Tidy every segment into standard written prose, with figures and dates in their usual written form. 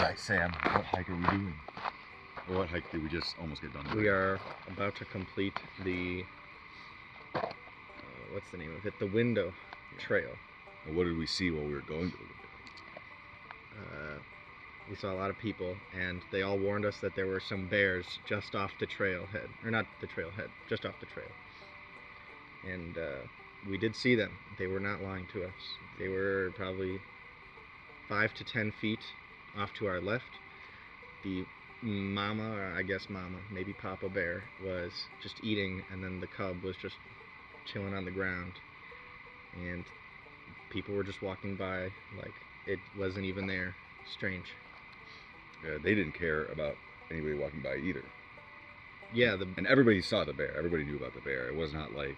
Alright, Sam, what hike are we doing? Or what hike did we just almost get done with? We are about to complete the, what's the name of it? The Window Trail. Well, what did we see while we were going to the window? We saw a lot of people, and they all warned us that there were some bears just off the trailhead. Or not the trailhead, just off the trail. And we did see them. They were not lying to us. They were probably 5 to 10 feet off to our left. The mama, or I guess mama, maybe Papa Bear, was just eating, and then the cub was just chilling on the ground. And people were just walking by like it wasn't even there. Strange. They didn't care about anybody walking by either. Yeah, and everybody saw the bear. Everybody knew about the bear. It was not like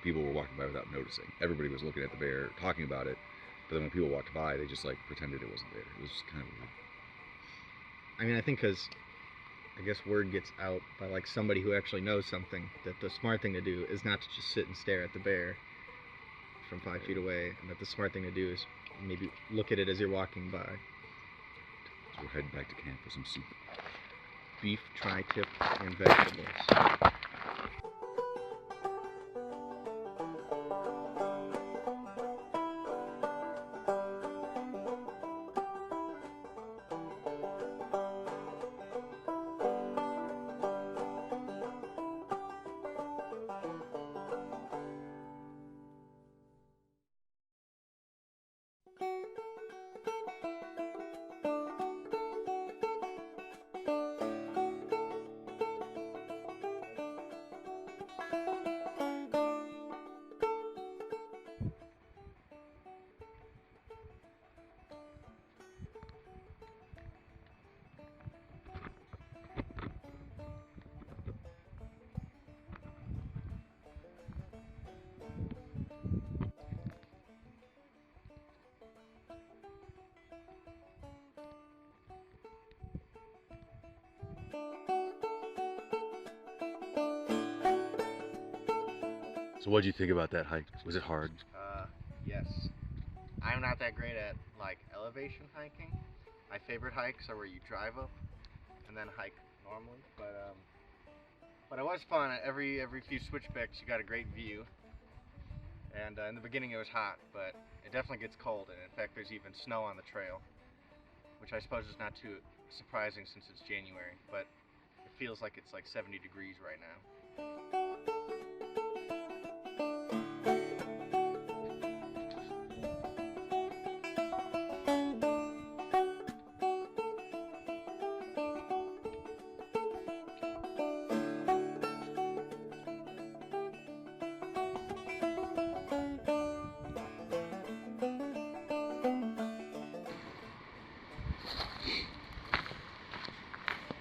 people were walking by without noticing. Everybody was looking at the bear, talking about it. But then when people walked by, they just like pretended it wasn't there. It was just kind of weird. I mean, I think because I guess word gets out by like somebody who actually knows something that the smart thing to do is not to just sit and stare at the bear from 5 feet away, and that the smart thing to do is maybe look at it as you're walking by. So we're heading back to camp for some soup. Beef, tri-tip, and vegetables. So what did you think about that hike? Was it hard? Yes. I'm not that great at like elevation hiking. My favorite hikes are where you drive up and then hike normally. But it was fun. Every few switchbacks you got a great view. And in the beginning it was hot, but it definitely gets cold. And in fact, there's even snow on the trail, which I suppose is not too surprising since it's January. But it feels like it's like 70 degrees right now.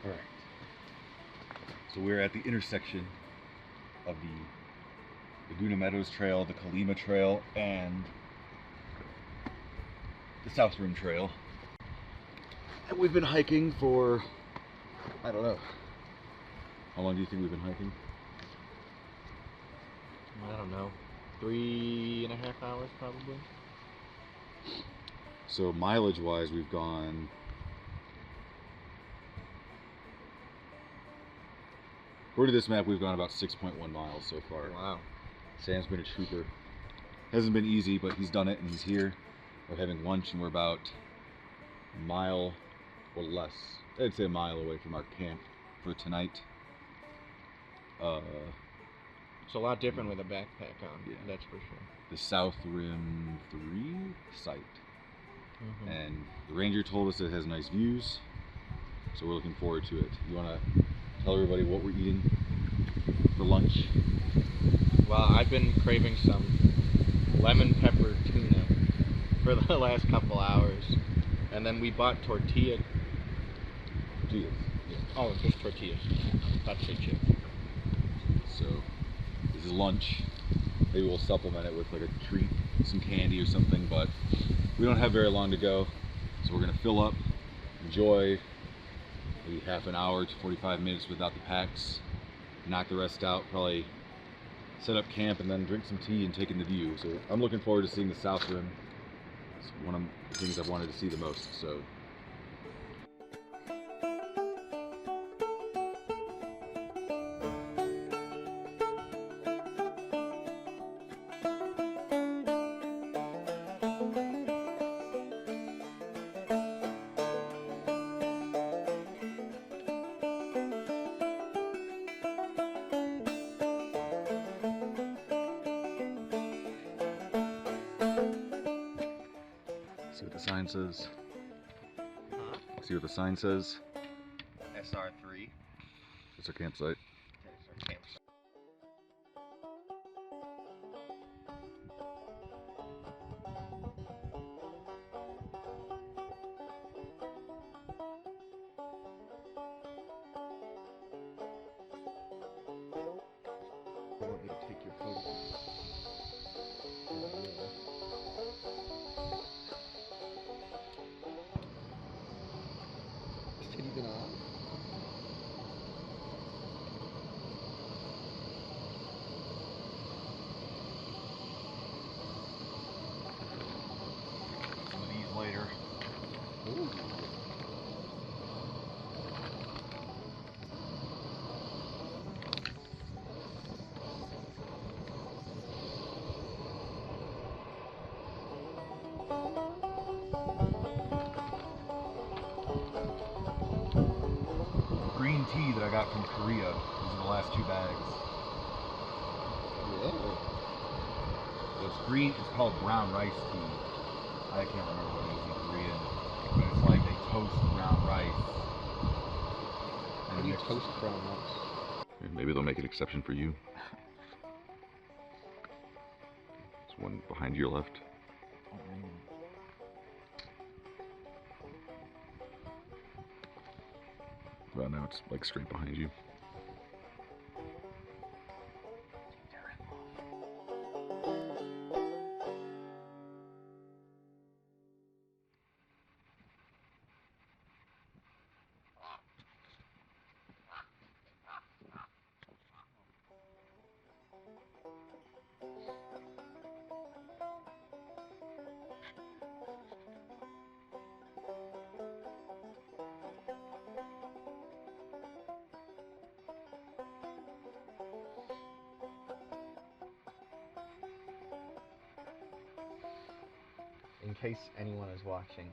Alright. So we're at the intersection of the Laguna Meadows Trail, the Colima Trail, and the South Rim Trail. And we've been hiking for, I don't know. How long do you think we've been hiking? I don't know. 3.5 hours probably. So mileage wise, we've gone according to this map, we've gone about 6.1 miles so far. Wow. Sam's been a trooper. Hasn't been easy, but he's done it and he's here. We're having lunch and we're about a mile or less. I'd say a mile away from our camp for tonight. It's a lot different with a backpack on, yeah. That's for sure. The South Rim 3 site. And the ranger told us it has nice views, so we're looking forward to it. You want to tell everybody what we're eating for lunch? Well, I've been craving some lemon pepper tuna for the last couple hours, and then we bought tortillas. Yeah. Oh, just tortillas. About to say chip. So this is lunch. Maybe we'll supplement it with like a treat, some candy or something, but we don't have very long to go, so we're gonna fill up, enjoy maybe half an hour to 45 minutes without the packs, knock the rest out, probably set up camp and then drink some tea and take in the view. So I'm looking forward to seeing the South Rim. It's one of the things I've wanted to see the most. So the sign says? Huh? See what the sign says? SR3. It's our campsite. That is our campsite. I want you to take your photograph. Is it even on? Some of these later. Ooh. Green tea that I got from Korea. These are the last 2 bags. Yeah. So it's green. It's called brown rice tea. I can't remember what it is in Korean, but it's like they toast brown rice. How do you toast brown rice? Maybe they'll make an exception for you. There's one behind your left. Well, now it's like straight behind you. In case anyone is watching,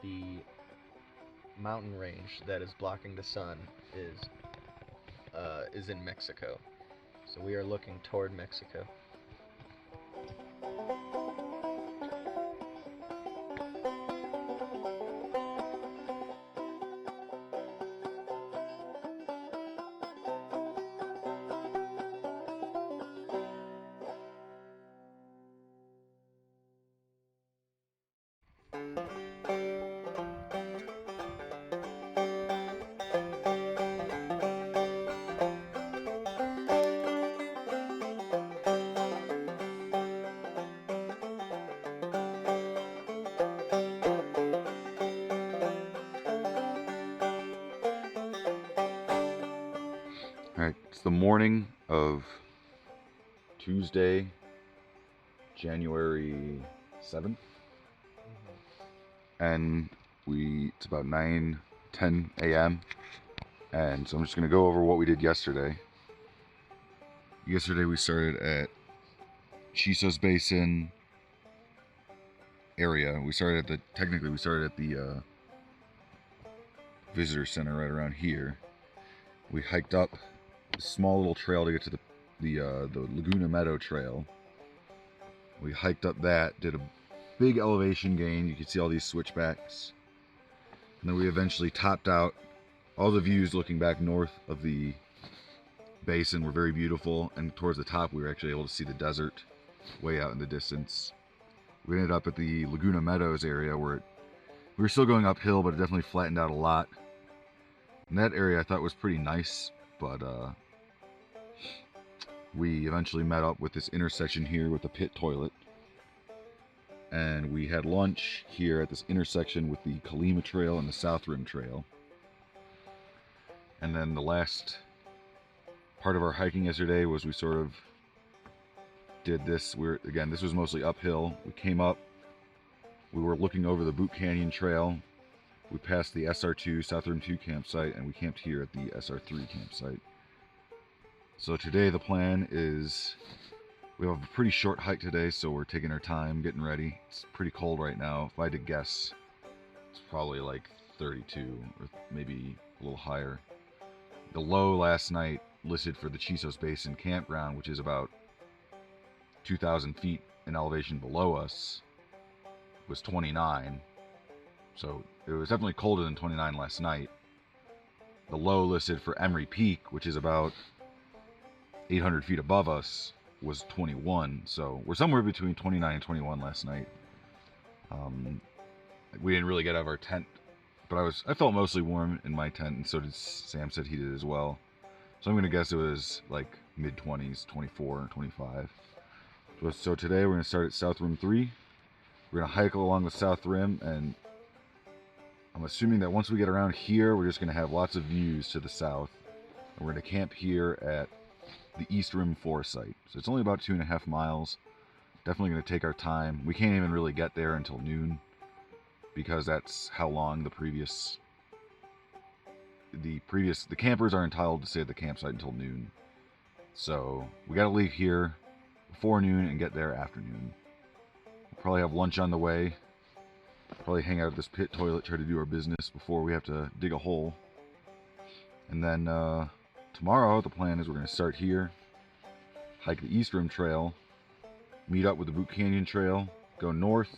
the mountain range that is blocking the sun is in Mexico. So we are looking toward Mexico. Alright, it's the morning of Tuesday, January 7th. And it's about 9:10 a.m. And so I'm just going to go over what we did yesterday. Yesterday we started at Chisos Basin area. Technically we started at the visitor center right around here. We hiked up a small little trail to get to the Laguna Meadow Trail. We hiked up that, did a big elevation gain. You can see all these switchbacks. And then we eventually topped out. All the views looking back north of the basin were very beautiful, and towards the top we were actually able to see the desert way out in the distance. We ended up at the Laguna Meadows area where we were still going uphill, but it definitely flattened out a lot. And that area I thought was pretty nice, but we eventually met up with this intersection here with the pit toilet. And we had lunch here at this intersection with the Colima Trail and the South Rim Trail. And then the last part of our hiking yesterday was we sort of did this. Again, this was mostly uphill. We came up, we were looking over the Boot Canyon Trail. We passed the SR2 South Rim 2 campsite, and we camped here at the SR3 campsite. So today the plan is, we have a pretty short hike today, so we're taking our time getting ready. It's pretty cold right now. If I had to guess, it's probably like 32 or maybe a little higher. The low last night listed for the Chisos Basin Campground, which is about 2,000 feet in elevation below us, was 29. So it was definitely colder than 29 last night. The low listed for Emery Peak, which is about 800 feet above us, was 21. So we're somewhere between 29 and 21 last night. We didn't really get out of our tent, but I felt mostly warm in my tent, and so did Sam. Said he did as well. So I'm gonna guess it was like mid-20s, 24 or 25. So today we're gonna start at South Rim 3. We're gonna hike along the South Rim, and I'm assuming that once we get around here, we're just gonna have lots of views to the south. And we're gonna camp here at the East Rim 4 site. So it's only about 2.5 miles. Definitely gonna take our time. We can't even really get there until noon, because that's how long the campers are entitled to stay at the campsite until noon. So we got to leave here before noon and get there after noon. We'll probably have lunch on the way. Probably hang out at this pit toilet, try to do our business before we have to dig a hole. And then tomorrow the plan is we're going to start here, hike the East Rim Trail, meet up with the Boot Canyon Trail, go north.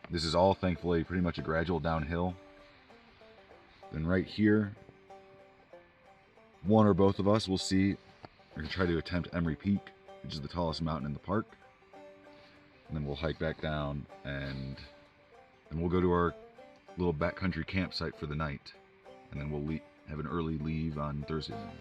This is all, thankfully, pretty much a gradual downhill. Then right here, one or both of us will see. We're going to try to attempt Emery Peak, which is the tallest mountain in the park. And then we'll hike back down, and then we'll go to our little backcountry campsite for the night. And then we'll have an early leave on Thursday night.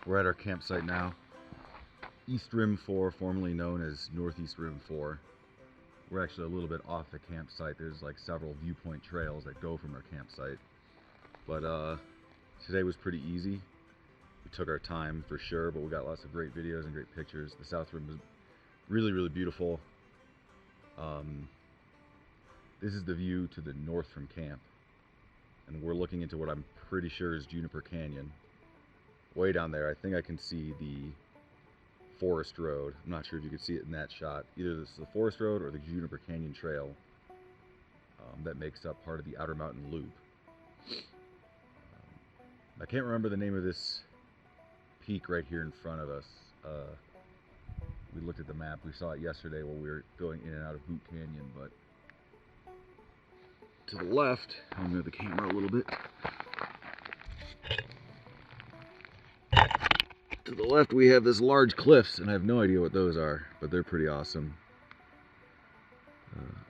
We're at our campsite now. East Rim 4, formerly known as Northeast Rim 4. We're actually a little bit off the campsite. There's like several viewpoint trails that go from our campsite. But today was pretty easy. We took our time for sure, but we got lots of great videos and great pictures. The South Rim was really, really beautiful. This is the view to the north from camp. And we're looking into what I'm pretty sure is Juniper Canyon. Way down there, I think I can see the Forest Road. I'm not sure if you can see it in that shot. Either this is the Forest Road or the Juniper Canyon Trail. that makes up part of the Outer Mountain Loop. I can't remember the name of this peak right here in front of us. We looked at the map. We saw it yesterday while we were going in and out of Boot Canyon, but to the left, I'll move the camera a little bit. To the left we have this large cliffs, and I have no idea what those are, but they're pretty awesome.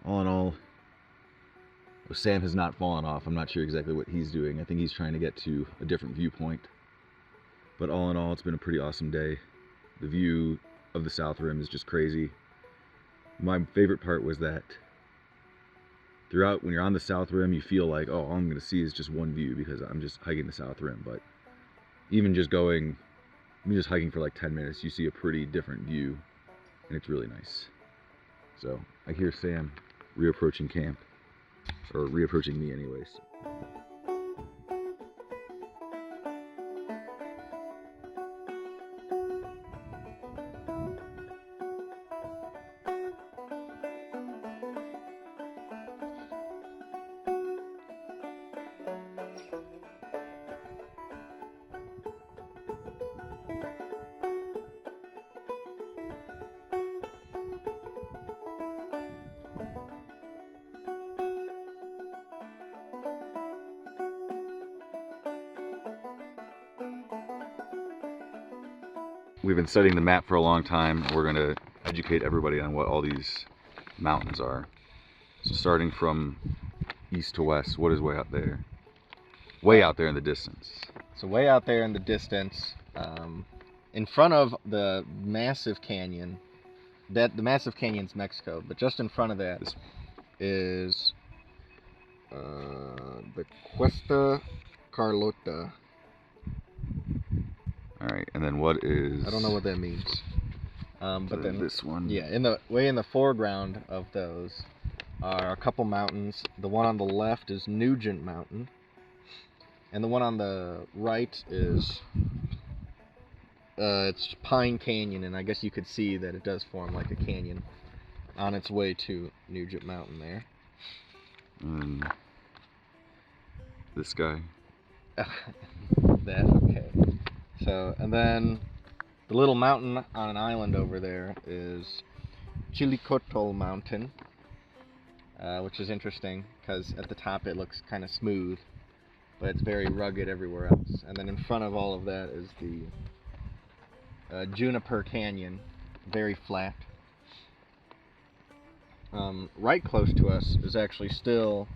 All in all, Sam has not fallen off. I'm not sure exactly what he's doing. I think he's trying to get to a different viewpoint. But all in all, it's been a pretty awesome day. The view of the South Rim is just crazy. My favorite part was that throughout, when you're on the South Rim, you feel like, oh, all I'm going to see is just one view because I'm just hiking the South Rim. But even just hiking for like 10 minutes, you see a pretty different view, and it's really nice. So I hear Sam reapproaching camp, or reapproaching me anyways. We've been studying the map for a long time. We're going to educate everybody on what all these mountains are. So starting from east to west, what is way out there? Way out there in the distance. So way out there in the distance, in front of the massive canyon, the massive canyon's Mexico, but just in front of that is the Cuesta Carlota. Alright, and then what is... I don't know what that means. But then this one. Yeah, in the foreground of those are a couple mountains. The one on the left is Nugent Mountain, and the one on the right is it's Pine Canyon, and I guess you could see that it does form like a canyon on its way to Nugent Mountain there. And this guy. Okay. So, and then the little mountain on an island over there is Chilicotl Mountain, which is interesting because at the top it looks kind of smooth, but it's very rugged everywhere else. And then in front of all of that is the Juniper Canyon, very flat. Right close to us is actually still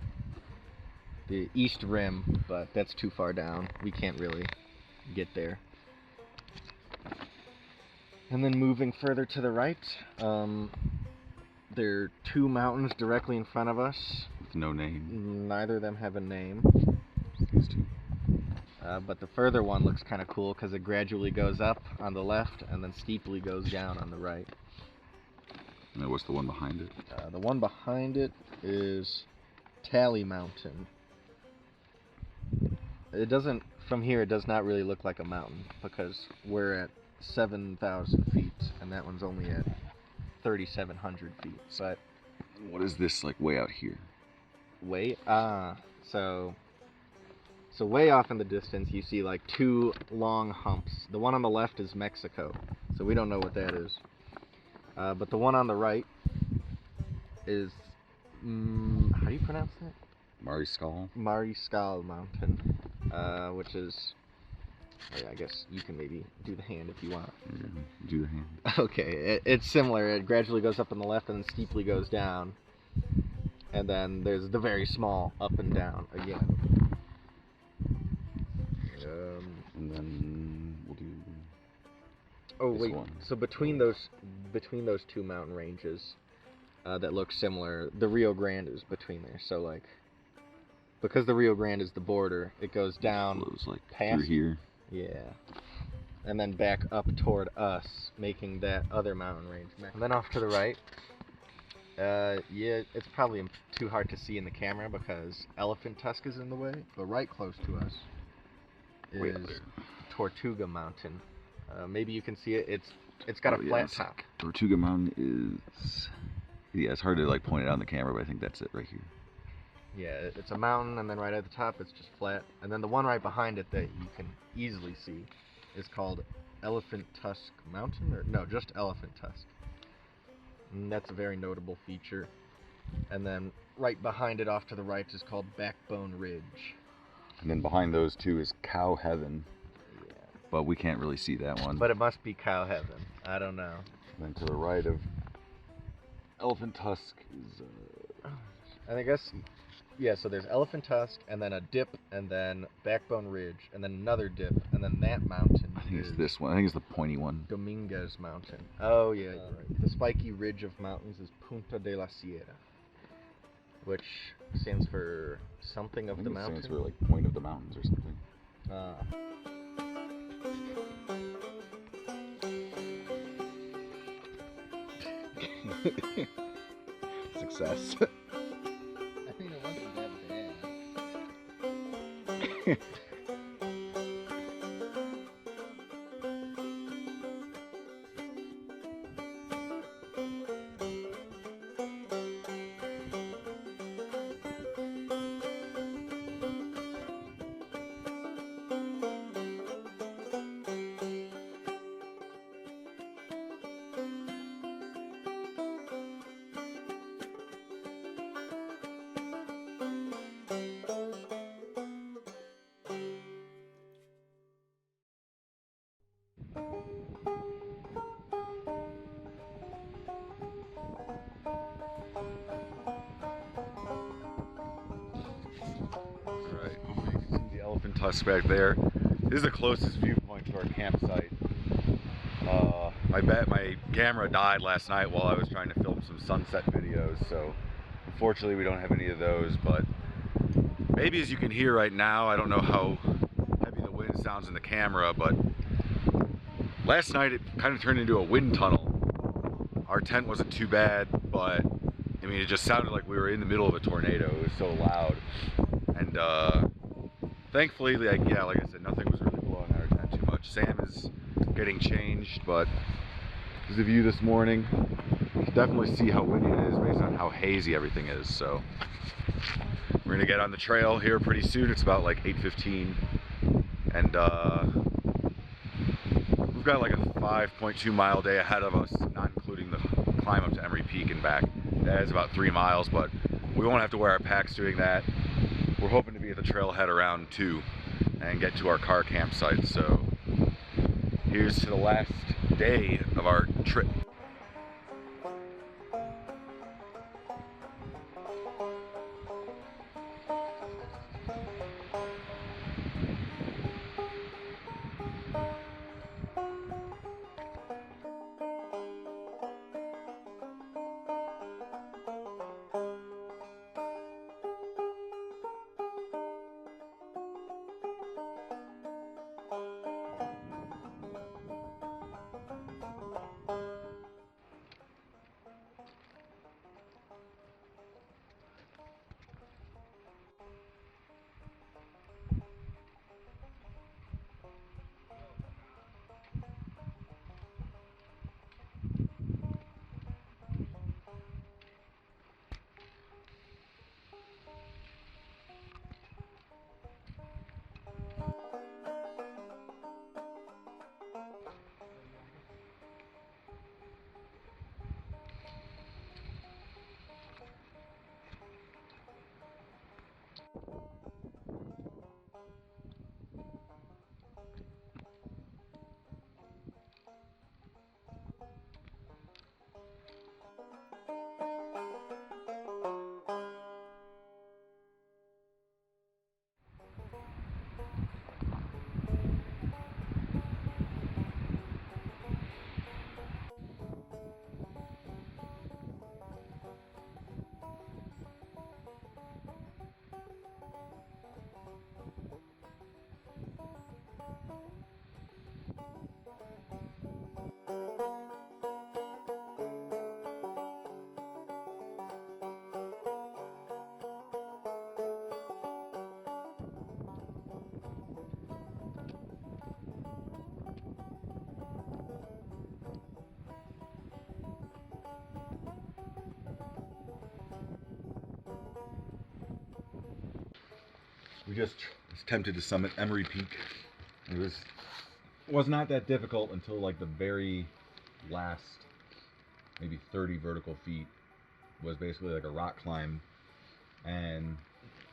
the East Rim, but that's too far down. We can't really get there. And then moving further to the right, there are two mountains directly in front of us. With no name. Neither of them have a name. These two. But the further one looks kind of cool because it gradually goes up on the left and then steeply goes down on the right. And what's the one behind it? The one behind it is Tally Mountain. It doesn't, from here, it does not really look like a mountain because we're at 7,000 feet and that one's only at 3,700 feet. But what is this like way out here? So way off in the distance you see like two long humps. The one on the left is Mexico, so we don't know what that is. But the one on the right is how do you pronounce that? Mariscal. Mariscal Mountain, which is, I guess you can maybe do the hand if you want. Yeah, do the hand. Okay, it's similar. It gradually goes up on the left and then steeply goes down. And then there's the very small up and down again. And then we'll do. Oh wait, one. So between those two mountain ranges that look similar, the Rio Grande is between there. So like, because the Rio Grande is the border, it goes down Flows like past through here. Yeah. And then back up toward us, making that other mountain range. And then off to the right, yeah, it's probably too hard to see in the camera because Elephant Tusk is in the way, but right close to us is Tortuga Mountain. Maybe you can see it. It's got a flat top. Tortuga Mountain is, yeah, it's hard to like point it out on the camera, but I think that's it right here. Yeah, it's a mountain, and then right at the top it's just flat. And then the one right behind it that you can easily see is called Elephant Tusk Mountain, or no, just Elephant Tusk. And that's a very notable feature. And then right behind it off to the right is called Backbone Ridge. And then behind those two is Cow Heaven. Yeah. But we can't really see that one. But it must be Cow Heaven. I don't know. And then to the right of Elephant Tusk is... I guess, yeah, so there's Elephant Tusk, and then a dip, and then Backbone Ridge, and then another dip, and then that mountain. I think it's this one. I think it's the pointy one. Dominguez Mountain. Oh, yeah, you're right. The spiky ridge of mountains is Punta de la Sierra, which stands for something of the mountain. It stands for like point of the mountains or something. Success. I mean, it wasn't that bad. Elephant Tusk back there. This is the closest viewpoint to our campsite. My camera died last night while I was trying to film some sunset videos, so unfortunately we don't have any of those, but maybe as you can hear right now, I don't know how heavy the wind sounds in the camera, but last night it kind of turned into a wind tunnel. Our tent wasn't too bad, but I mean it just sounded like we were in the middle of a tornado. It was so loud. And thankfully, like I said, nothing was really blowing out our tent too much. Sam is getting changed, but this is the view this morning. You can definitely see how windy it is based on how hazy everything is. So we're gonna get on the trail here pretty soon. It's about like 8:15, and we've got like a 5.2 mile day ahead of us, not including the climb up to Emery Peak and back. That is about 3 miles, but we won't have to wear our packs doing that. We're hoping to be at the trailhead around 2 and get to our car campsite. So here's to the last day of our trip. we just attempted to summit Emery Peak. It was not that difficult until like the very last maybe 30 vertical feet was basically like a rock climb, and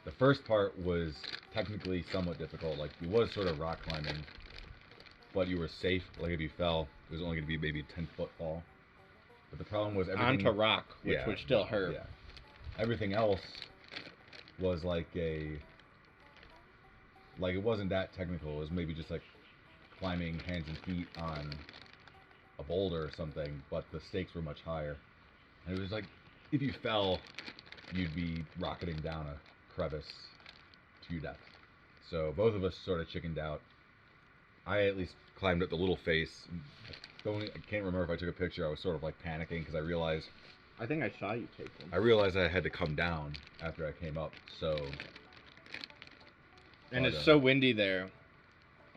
the first part was technically somewhat difficult. Like it was sort of rock climbing, but you were safe. Like if you fell, it was only going to be maybe a 10-foot fall. But the problem was everything onto rock, which would still hurt. Yeah. Everything else was like it wasn't that technical. It was maybe just like climbing hands and feet on a boulder or something, but the stakes were much higher. And it was like if you fell, you'd be rocketing down a crevice to your death. So both of us sort of chickened out. I at least climbed up the little face. I can't remember if I took a picture. I was sort of like panicking because I realized I think I saw you take them. I realized I had to come down after I came up. So and it's so windy there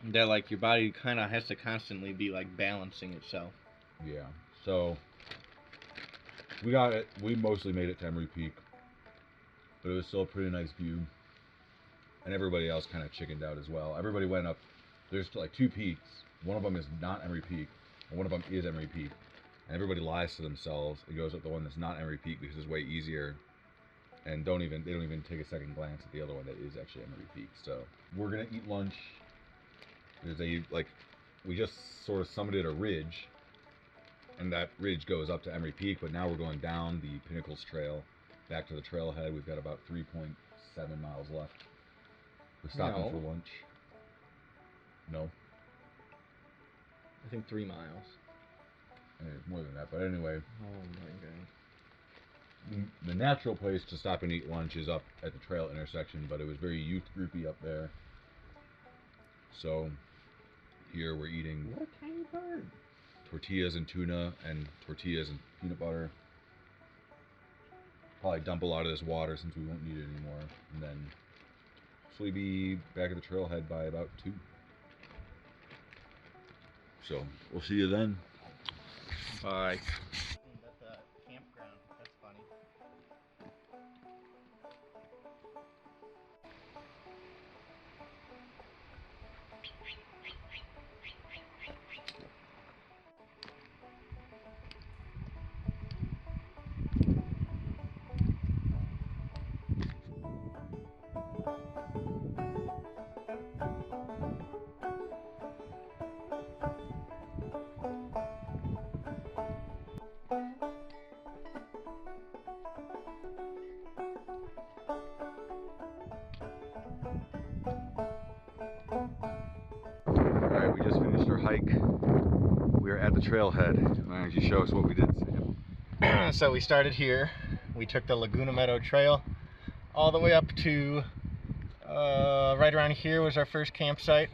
that like your body kind of has to constantly be like balancing itself. Yeah. So we got it. We mostly made it to Emery Peak, but it was still a pretty nice view. And everybody else kind of chickened out as well. Everybody went up. There's like 2 peaks. One of them is not Emery Peak, and one of them is Emery Peak. And everybody lies to themselves and goes up the one that's not Emery Peak because it's way easier. And they don't even take a second glance at the other one that is actually Emery Peak. So we're gonna eat lunch. There's we just sort of summited a ridge, and that ridge goes up to Emery Peak. But now we're going down the Pinnacles Trail back to the trailhead. We've got about 3.7 miles left. We're stopping for lunch. No. I think 3 miles. More than that, but anyway. Oh my god. The natural place to stop and eat lunch is up at the trail intersection, but it was very youth groupy up there. So here we're eating what a tiny bird. Tortillas and tuna and tortillas and peanut butter. Probably dump a lot of this water since we won't need it anymore, and then hopefully be back at the trailhead by about 2. So we'll see you then. Bye. That's a campground. That's funny. Alright, we just finished our hike. We are at the trailhead. Why don't you show us what we did, Sam? So we started here. We took the Laguna Meadow Trail all the way up to right around here was our first campsite.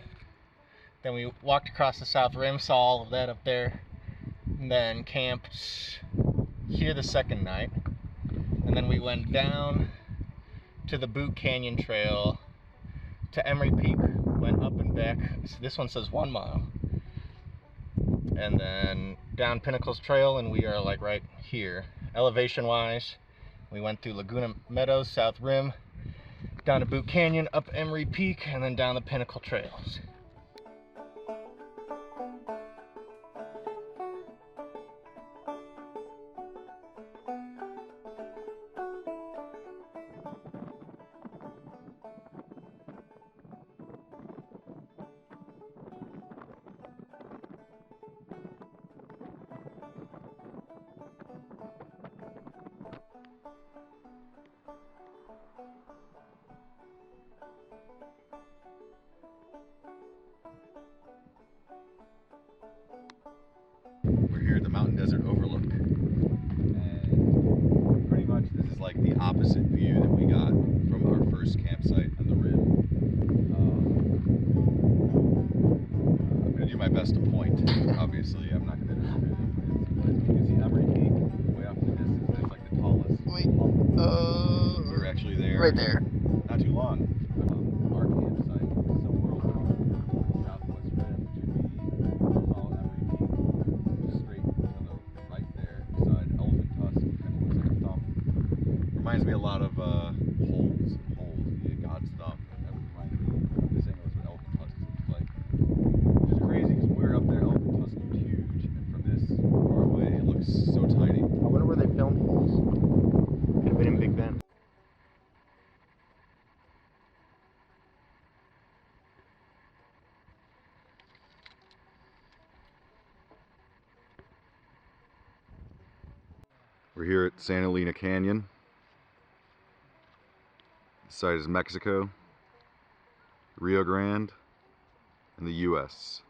Then we walked across the South Rim, saw all of that up there, and then camped here the second night. And then we went down to the Boot Canyon Trail to Emery Peak, went up and back. So this one says 1 mile. And then down Pinnacles Trail, and we are like right here. Elevation wise, we went through Laguna Meadows, South Rim, down to Boot Canyon, up Emery Peak, and then down the Pinnacle Trails. We're here at the Mountain Desert Overlook, and pretty much this is like the opposite view that we got from our first campsite on the rim. I'm going to do my best to point. Obviously, I'm not going to do it, but you can see Emery Peak way off in the distance. That's like the tallest. Wait, we were actually there. right there. Not too long. Our campsite is somewhere over on the southwest rim, which would be follow Emery Peak straight to the right there, beside Elephant Tusk. Kind of looks like a thumb. Reminds me a lot of holes. Yeah, God's thumb. That would remind We're here at Santa Elena Canyon. This site is Mexico, Rio Grande, and the US.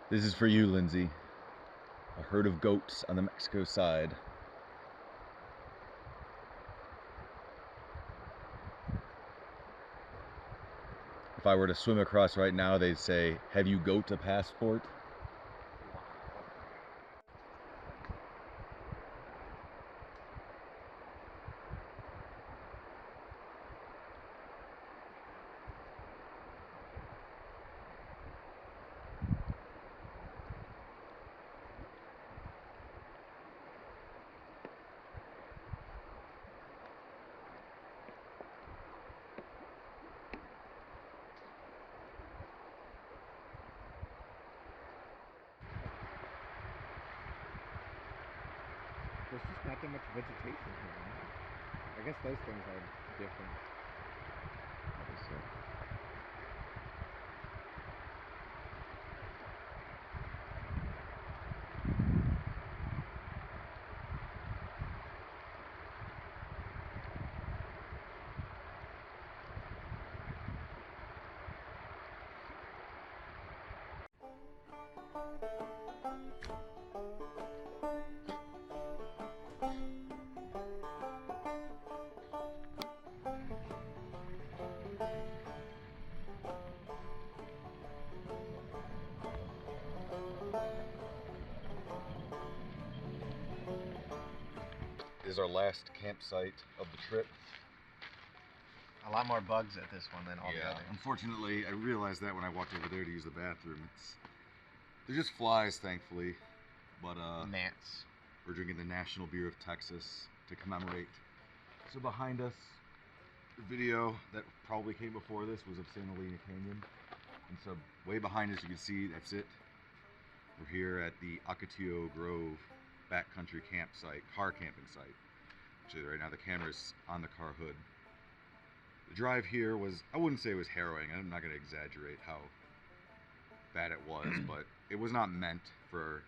This is for you, Lindsay. A herd of goats on the Mexico side. If I were to swim across right now, they'd say, "Have you goat a passport?" There's just not that much vegetation here. I guess those things are different. This is our last campsite of the trip. A lot more bugs at this one than all the others. Unfortunately, I realized that when I walked over there to use the bathroom. They're just flies, thankfully. But gnats. We're drinking the National Beer of Texas to commemorate. So behind us, the video that probably came before this was of Santa Elena Canyon. And so way behind us, you can see that's it. We're here at the Ocotillo Grove backcountry campsite, car camping site. Actually, right now the camera's on the car hood. The drive here was, I wouldn't say it was harrowing. I'm not going to exaggerate how bad it was, but it was not meant for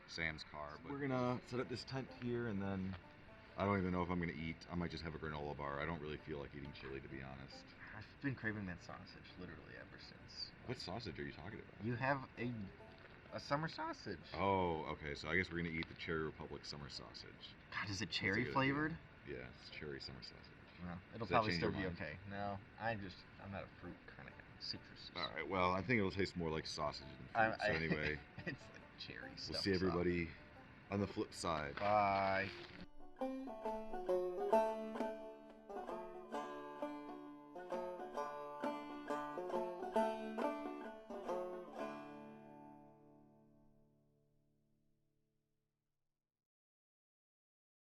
Sam's car. But we're gonna set up this tent here, and then I don't even know if I'm gonna eat. I might just have a granola bar. I don't really feel like eating chili, to be honest. I've been craving that sausage literally ever since. What sausage are you talking about? You have a summer sausage. Oh, okay. So I guess we're gonna eat the Cherry Republic summer sausage. God, is it cherry flavored? Yeah, it's cherry summer sausage. Well, it'll probably still be okay. No, I'm not a fruit kind of guy. Citrus. All right. Well, I think it'll taste more like sausage than fruit. So anyway, it's like cherry stuff. We'll see everybody on the flip side. Bye.